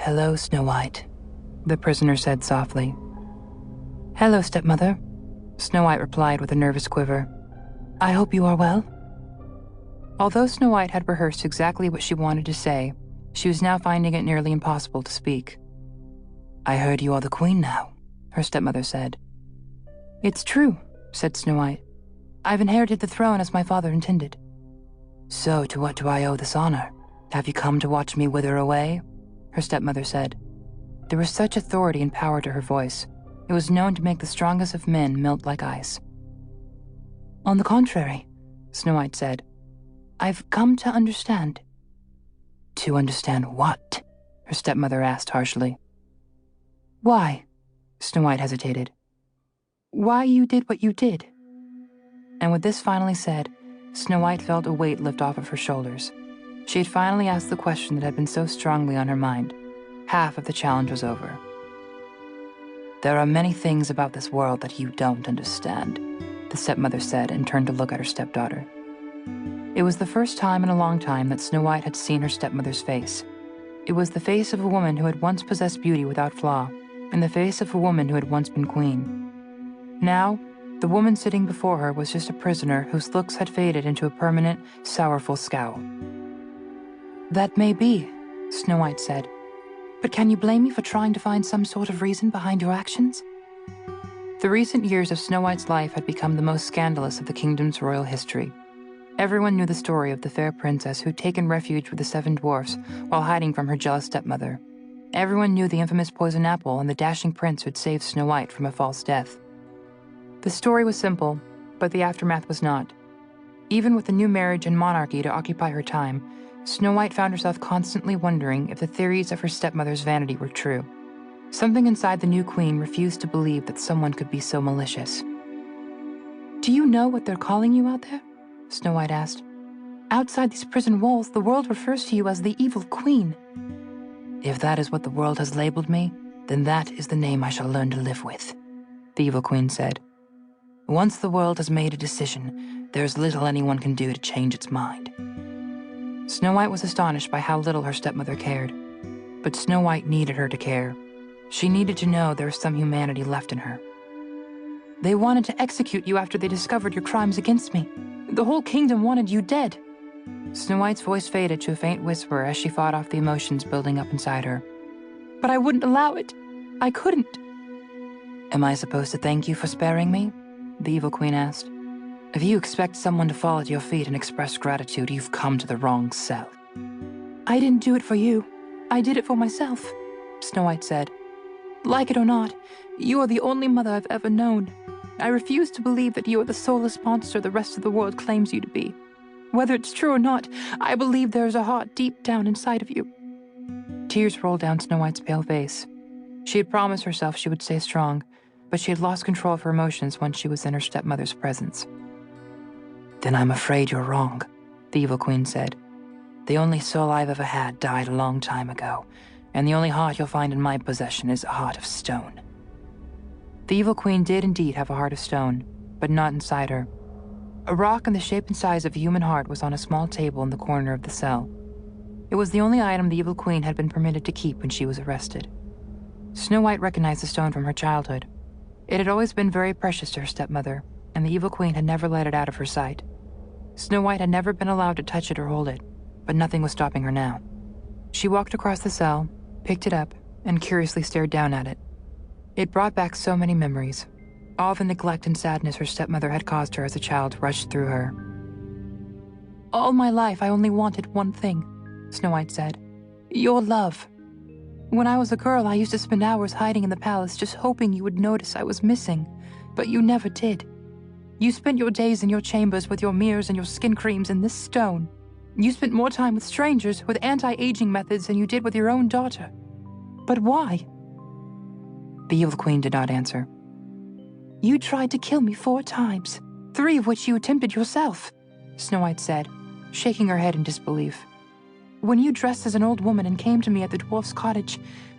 "Hello, Snow White," the prisoner said softly. "Hello, stepmother," Snow White replied with a nervous quiver. "I hope you are well." Although Snow White had rehearsed exactly what she wanted to say, she was now finding it nearly impossible to speak. "I heard you are the queen now," her stepmother said. "It's true," said Snow White. "I've inherited the throne as my father intended." "So to what do I owe this honor? Have you come to watch me wither away?" her stepmother said. There was such authority and power to her voice. It was known to make the strongest of men melt like ice. "On the contrary," Snow White said, "I've come to understand." "To understand what?" her stepmother asked harshly. "Why?" Snow White hesitated. "Why you did what you did." And with this finally said, Snow White felt a weight lift off of her shoulders. She had finally asked the question that had been so strongly on her mind. Half of the challenge was over. "There are many things about this world that you don't understand," the stepmother said and turned to look at her stepdaughter. It was the first time in a long time that Snow White had seen her stepmother's face. It was the face of a woman who had once possessed beauty without flaw, and the face of a woman who had once been queen. Now, the woman sitting before her was just a prisoner whose looks had faded into a permanent, sorrowful scowl. "That may be," Snow White said, "but can you blame me for trying to find some sort of reason behind your actions?" The recent years of Snow White's life had become the most scandalous of the kingdom's royal history. Everyone knew the story of the fair princess who'd taken refuge with the 7 dwarfs while hiding from her jealous stepmother. Everyone knew the infamous poison apple and the dashing prince who'd saved Snow White from a false death. The story was simple, but the aftermath was not. Even with the new marriage and monarchy to occupy her time, Snow White found herself constantly wondering if the theories of her stepmother's vanity were true. Something inside the new queen refused to believe that someone could be so malicious. "Do you know what they're calling you out there?" Snow White asked. "Outside these prison walls, the world refers to you as the evil queen." "If that is what the world has labeled me, then that is the name I shall learn to live with," the evil queen said. "Once the world has made a decision, there is little anyone can do to change its mind." Snow White was astonished by how little her stepmother cared. But Snow White needed her to care. She needed to know there was some humanity left in her. "They wanted to execute you after they discovered your crimes against me. The whole kingdom wanted you dead." Snow White's voice faded to a faint whisper as she fought off the emotions building up inside her. "But I wouldn't allow it. I couldn't." "Am I supposed to thank you for sparing me?" the evil queen asked. "If you expect someone to fall at your feet and express gratitude, you've come to the wrong cell." "I didn't do it for you. I did it for myself," Snow White said. "Like it or not, you are the only mother I've ever known. I refuse to believe that you are the soulless monster the rest of the world claims you to be. Whether it's true or not, I believe there is a heart deep down inside of you." Tears rolled down Snow White's pale face. She had promised herself she would stay strong, but she had lost control of her emotions once she was in her stepmother's presence. "Then I'm afraid you're wrong," the evil queen said. "The only soul I've ever had died a long time ago, and the only heart you'll find in my possession is a heart of stone." The evil queen did indeed have a heart of stone, but not inside her. A rock in the shape and size of a human heart was on a small table in the corner of the cell. It was the only item the evil queen had been permitted to keep when she was arrested. Snow White recognized the stone from her childhood. It had always been very precious to her stepmother, and the evil queen had never let it out of her sight. Snow White had never been allowed to touch it or hold it, but nothing was stopping her now. She walked across the cell, picked it up, and curiously stared down at it. It brought back so many memories. All the neglect and sadness her stepmother had caused her as a child rushed through her. "All my life I only wanted one thing," Snow White said. "Your love. When I was a girl, I used to spend hours hiding in the palace just hoping you would notice I was missing, but you never did. You spent your days in your chambers with your mirrors and your skin creams and this stone. You spent more time with strangers with anti-aging methods than you did with your own daughter. But why?" The evil queen did not answer. "You tried to kill me 4 times, 3 of which you attempted yourself," Snow White said, shaking her head in disbelief. "When you dressed as an old woman and came to me at the dwarf's cottage,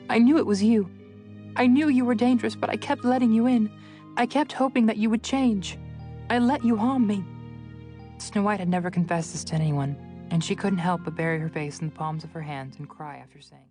I knew it was you. I knew you were dangerous, but I kept letting you in. I kept hoping that you would change. I let you harm me." Snow White had never confessed this to anyone, and she couldn't help but bury her face in the palms of her hands and cry after saying it.